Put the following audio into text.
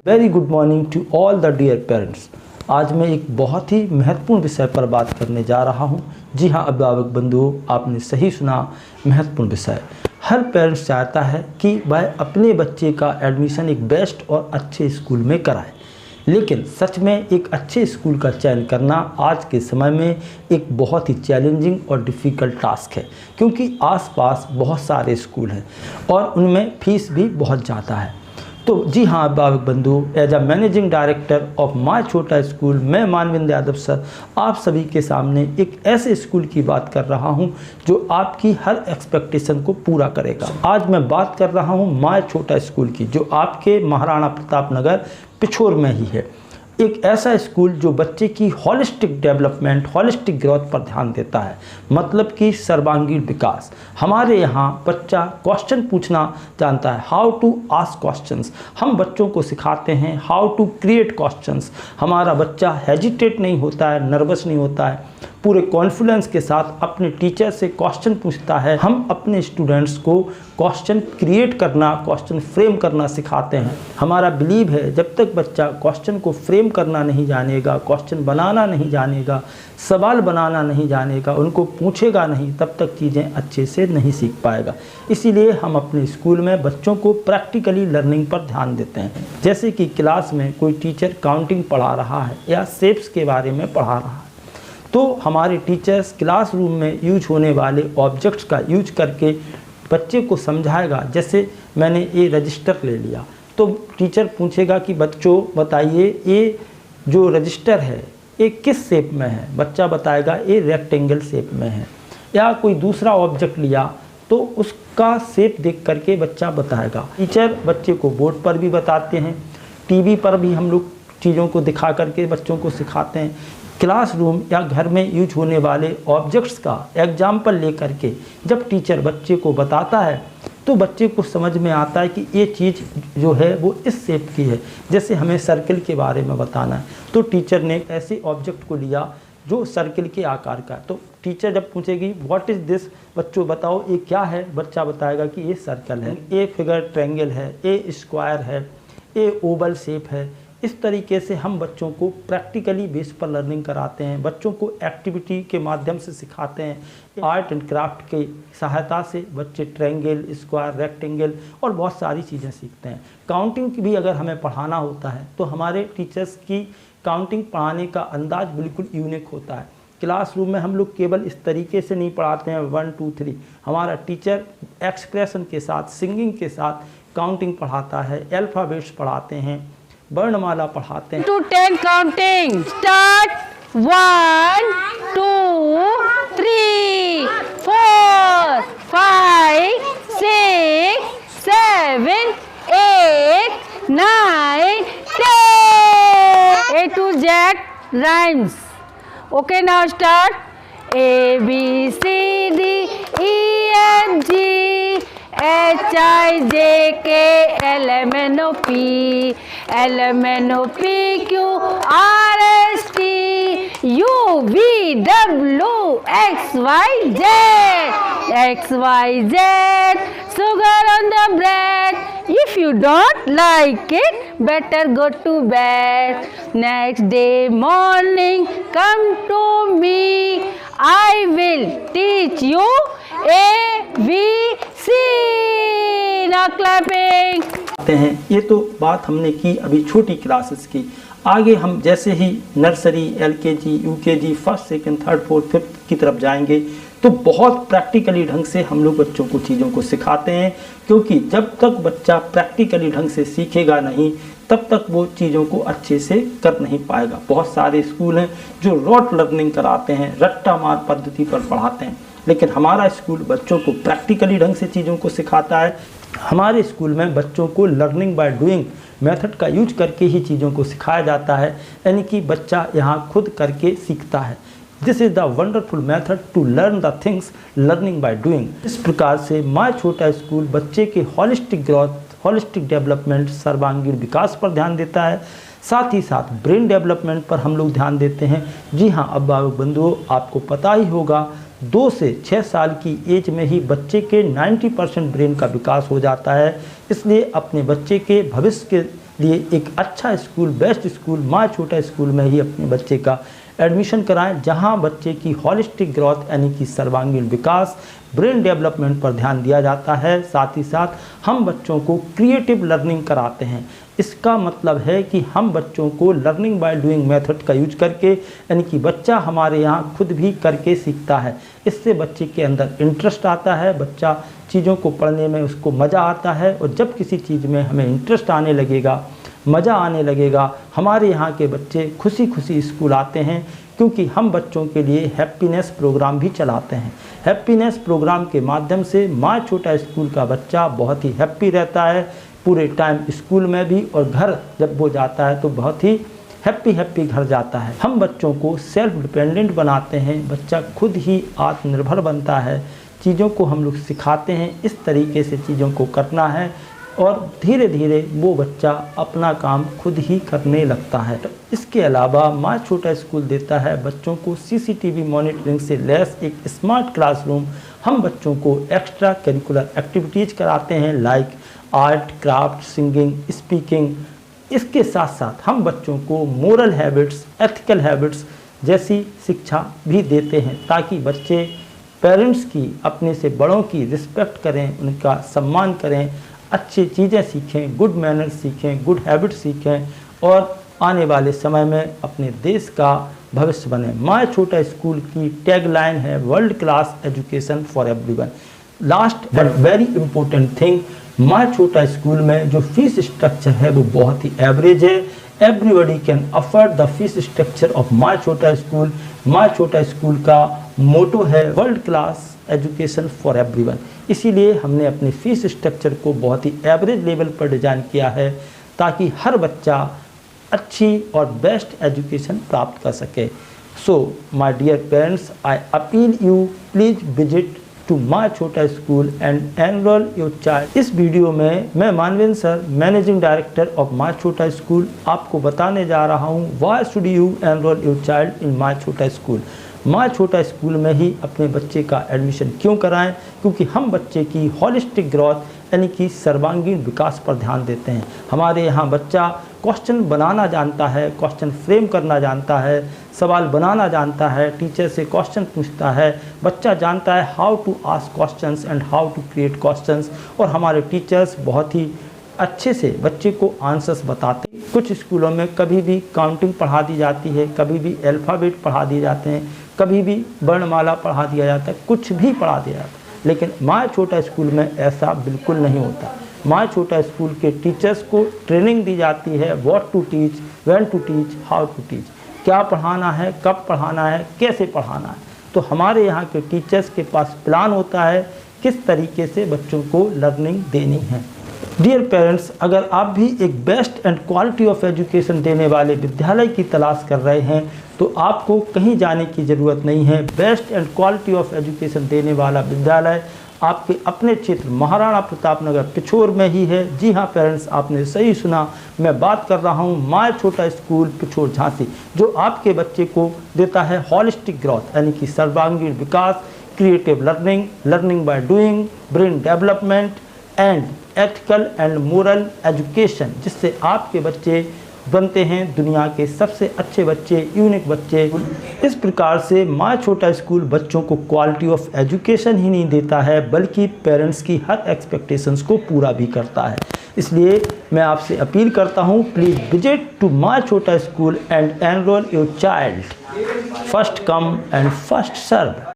Very good morning to all the dear parents. आज मैं एक बहुत ही महत्वपूर्ण विषय पर बात करने जा रहा हूं। जी हां अभिभावक बंधुओं, आपने सही सुना, महत्वपूर्ण विषय। हर पेरेंट्स चाहता है कि वह अपने बच्चे का एडमिशन एक बेस्ट और अच्छे स्कूल में कराए, लेकिन सच में एक अच्छे स्कूल का चयन करना आज के समय में एक बहुत ही चैलेंजिंग और डिफ़िकल्ट टास्क है, क्योंकि आसपास बहुत सारे स्कूल हैं और उनमें फ़ीस भी बहुत ज़्यादा है। तो जी हाँ अभिभावक बंधु, as a managing director of my Chhota school, मैं मानविंद यादव सर आप सभी के सामने एक ऐसे स्कूल की बात कर रहा हूँ जो आपकी हर एक्सपेक्टेशन को पूरा करेगा। आज मैं बात कर रहा हूँ माय छोटा स्कूल की, जो आपके महाराणा प्रताप नगर पिछोर में ही है। एक ऐसा स्कूल जो बच्चे की हॉलिस्टिक डेवलपमेंट, हॉलिस्टिक ग्रोथ पर ध्यान देता है, मतलब कि सर्वांगीण विकास। हमारे यहाँ बच्चा क्वेश्चन पूछना जानता है, हाउ टू आस्क क्वेश्चंस। हम बच्चों को सिखाते हैं हाउ टू क्रिएट क्वेश्चंस। हमारा बच्चा हेजिटेट नहीं होता है, नर्वस नहीं होता है, पूरे कॉन्फिडेंस के साथ अपने टीचर से क्वेश्चन पूछता है। हम अपने स्टूडेंट्स को क्वेश्चन क्रिएट करना, क्वेश्चन फ्रेम करना सिखाते हैं। हमारा बिलीव है जब तक बच्चा क्वेश्चन को फ्रेम करना नहीं जानेगा, क्वेश्चन बनाना नहीं जानेगा, सवाल बनाना नहीं जानेगा, उनको पूछेगा नहीं, तब तक चीज़ें अच्छे से नहीं सीख पाएगा। इसीलिए हम अपने स्कूल में बच्चों को प्रैक्टिकली लर्निंग पर ध्यान देते हैं। जैसे कि क्लास में कोई टीचर काउंटिंग पढ़ा रहा है या शेप्स के बारे में पढ़ा रहा है, तो हमारे टीचर्स क्लासरूम में यूज होने वाले ऑब्जेक्ट्स का यूज करके बच्चे को समझाएगा। जैसे मैंने ये रजिस्टर ले लिया, तो टीचर पूछेगा कि बच्चों बताइए ये जो रजिस्टर है ये किस शेप में है। बच्चा बताएगा ये रेक्टेंगल शेप में है। या कोई दूसरा ऑब्जेक्ट लिया तो उसका शेप देख करके बच्चा बताएगा। टीचर बच्चे को बोर्ड पर भी बताते हैं, टीवी पर भी हम लोग चीज़ों को दिखा करके बच्चों को सिखाते हैं। क्लासरूम या घर में यूज होने वाले ऑब्जेक्ट्स का एग्जाम्पल लेकर के जब टीचर बच्चे को बताता है तो बच्चे को समझ में आता है कि ये चीज़ जो है वो इस शेप की है। जैसे हमें सर्कल के बारे में बताना है तो टीचर ने ऐसे ऑब्जेक्ट को लिया जो सर्कल के आकार का है। तो टीचर जब पूछेगी व्हाट इज़ दिस, बच्चों बताओ ये क्या है, बच्चा बताएगा कि ये सर्कल है, ये फिगर ट्रायंगल है, ये स्क्वायर है, ये ओवल शेप है। इस तरीके से हम बच्चों को प्रैक्टिकली बेस पर लर्निंग कराते हैं, बच्चों को एक्टिविटी के माध्यम से सिखाते हैं। आर्ट एंड क्राफ्ट की सहायता से बच्चे ट्रायंगल, स्क्वायर, रेक्टेंगल और बहुत सारी चीज़ें सीखते हैं। काउंटिंग की भी अगर हमें पढ़ाना होता है तो हमारे टीचर्स की काउंटिंग पढ़ाने का अंदाज बिल्कुल यूनिक होता है। क्लासरूम में हम लोग केवल इस तरीके से नहीं पढ़ाते हैं 1 2 3। हमारा टीचर एक्सप्रेशन के साथ, सिंगिंग के साथ काउंटिंग पढ़ाता है, अल्फ़ाबेट्स पढ़ाते हैं, वर्णमाला पढ़ाते हैं। 1 to 10 counting start. 1 2 3 4 5 6 7 8 9 10 A to Z rhymes. Okay, now start. A B C D E F G H I J K L M N O P L M N O P Q R S T U V W X Y Z X Y Z sugar on the bread. If you don't like it, better go to bed. Next day morning, come to me. I will teach you A B C. Now clapping. हैं ये तो बात हमने की अभी छोटी classes की। आगे हम जैसे ही nursery, LKG, UKG, first, second, third, fourth, fifth की तरफ जाएंगे तो बहुत प्रैक्टिकली ढंग से हम लोग बच्चों को चीज़ों को सिखाते हैं, क्योंकि जब तक बच्चा प्रैक्टिकली ढंग से सीखेगा नहीं तब तक वो चीज़ों को अच्छे से कर नहीं पाएगा। बहुत सारे स्कूल हैं जो रॉट लर्निंग कराते हैं, रट्टा मार पद्धति पर पढ़ाते हैं, लेकिन हमारा स्कूल बच्चों को प्रैक्टिकली ढंग से चीज़ों को सिखाता है। हमारे स्कूल में बच्चों को लर्निंग बाय डूइंग मेथड का यूज करके ही चीज़ों को सिखाया जाता है, यानी कि बच्चा यहाँ खुद करके सीखता है। This is the wonderful method to learn the things, learning by doing. इस प्रकार से माय छोटा स्कूल बच्चे के हॉलिस्टिक ग्रोथ, हॉलिस्टिक डेवलपमेंट, सर्वांगीण विकास पर ध्यान देता है। साथ ही साथ ब्रेन डेवलपमेंट पर हम लोग ध्यान देते हैं। जी हाँ अभिभावक बंधुओं, आपको पता ही होगा 2 से 6 साल की एज में ही बच्चे के 90% ब्रेन का विकास हो जाता है। इसलिए अपने बच्चे के भविष्य के लिए एक अच्छा स्कूल, बेस्ट स्कूल माँ छोटा स्कूल में ही अपने बच्चे का एडमिशन कराएं, जहां बच्चे की हॉलिस्टिक ग्रोथ यानी कि सर्वांगीण विकास, ब्रेन डेवलपमेंट पर ध्यान दिया जाता है। साथ ही साथ हम बच्चों को क्रिएटिव लर्निंग कराते हैं। इसका मतलब है कि हम बच्चों को लर्निंग बाय डूइंग मेथड का यूज करके, यानी कि बच्चा हमारे यहाँ खुद भी करके सीखता है। इससे बच्चे के अंदर इंटरेस्ट आता है, बच्चा चीज़ों को पढ़ने में उसको मज़ा आता है। और जब किसी चीज़ में हमें इंटरेस्ट आने लगेगा, मज़ा आने लगेगा, हमारे यहाँ के बच्चे खुशी खुशी स्कूल आते हैं, क्योंकि हम बच्चों के लिए हैप्पीनेस प्रोग्राम भी चलाते हैं। हैप्पीनेस प्रोग्राम के माध्यम से माँ छोटा स्कूल का बच्चा बहुत ही हैप्पी रहता है पूरे टाइम स्कूल में भी, और घर जब वो जाता है तो बहुत ही हैप्पी घर जाता है। हम बच्चों को सेल्फ डिपेंडेंट बनाते हैं, बच्चा खुद ही आत्मनिर्भर बनता है। चीज़ों को हम लोग सिखाते हैं, इस तरीके से चीज़ों को करना है, और धीरे धीरे वो बच्चा अपना काम खुद ही करने लगता है। इसके अलावा माँ छोटा स्कूल देता है बच्चों को CCTV मॉनिटरिंग से लैस एक स्मार्ट क्लासरूम। हम बच्चों को एक्स्ट्रा करिकुलर एक्टिविटीज़ कराते हैं, like art, craft, singing, speaking. इसके साथ साथ हम बच्चों को मोरल हैबिट्स, एथिकल हैबिट्स जैसी शिक्षा भी देते हैं, ताकि बच्चे पेरेंट्स की, अपने से बड़ों की रिस्पेक्ट करें, उनका सम्मान करें, अच्छी चीज़ें सीखें, गुड मैनर्स सीखें, गुड हैबिट्स सीखें, और आने वाले समय में अपने देश का भविष्य बने। माँ छोटा स्कूल की टैगलाइन है world class education for everyone. Last but very important thing, माँ छोटा स्कूल में जो फीस स्ट्रक्चर है वो बहुत ही एवरेज है। Everybody can afford the fees structure of Maa Chhota school. माँ छोटा स्कूल का मोटो है world class education for everyone. इसीलिए हमने अपने फीस स्ट्रक्चर को बहुत ही एवरेज लेवल पर डिज़ाइन किया है, ताकि हर बच्चा अच्छी और बेस्ट एजुकेशन प्राप्त कर सके। So my dear parents, I appeal you, please visit to Maa Chhota school and enroll your child. इस वीडियो में मैं Manvendra sir, managing director of Maa Chhota school, आपको बताने जा रहा हूँ why should you enroll your child in Maa Chhota school. माँ छोटा स्कूल में ही अपने बच्चे का एडमिशन क्यों कराएं? क्योंकि हम बच्चे की हॉलिस्टिक ग्रोथ यानी कि सर्वांगीण विकास पर ध्यान देते हैं। हमारे यहाँ बच्चा क्वेश्चन बनाना जानता है, क्वेश्चन फ्रेम करना जानता है, सवाल बनाना जानता है, टीचर से क्वेश्चन पूछता है, बच्चा जानता है how to ask questions and how to create questions. और हमारे टीचर्स बहुत ही अच्छे से बच्चे को आंसर्स बताते हैं। कुछ स्कूलों में कभी भी काउंटिंग पढ़ा दी जाती है, कभी भी अल्फ़ाबेट पढ़ा दिए जाते हैं, कभी भी वर्णमाला पढ़ा दिया जाता है, कुछ भी पढ़ा दिया जाता है। लेकिन माँ छोटा स्कूल में ऐसा बिल्कुल नहीं होता। माँ छोटा स्कूल के टीचर्स को ट्रेनिंग दी जाती है, what to teach, when to teach, how to teach, क्या पढ़ाना है, कब पढ़ाना है, कैसे पढ़ाना है। तो हमारे यहाँ के टीचर्स के पास प्लान होता है किस तरीके से बच्चों को लर्निंग देनी है। डियर पेरेंट्स, अगर आप भी एक best and quality of education देने वाले विद्यालय की तलाश कर रहे हैं तो आपको कहीं जाने की ज़रूरत नहीं है। Best and quality of education देने वाला विद्यालय आपके अपने क्षेत्र महाराणा प्रताप नगर पिछोर में ही है। जी हाँ पेरेंट्स, आपने सही सुना, मैं बात कर रहा हूँ माँ छोटा स्कूल पिछोर झांसी, जो आपके बच्चे को देता है हॉलिस्टिक ग्रोथ यानी कि सर्वांगीण विकास, creative learning, learning by doing, brain development and ethical and moral education, जिससे आपके बच्चे बनते हैं दुनिया के सबसे अच्छे बच्चे, यूनिक बच्चे। इस प्रकार से माँ छोटा स्कूल बच्चों को क्वालिटी ऑफ एजुकेशन ही नहीं देता है, बल्कि पेरेंट्स की हर एक्सपेक्टेशंस को पूरा भी करता है। इसलिए मैं आपसे अपील करता हूँ, please visit to Maa Chhota school and enroll your child. First come and first serve.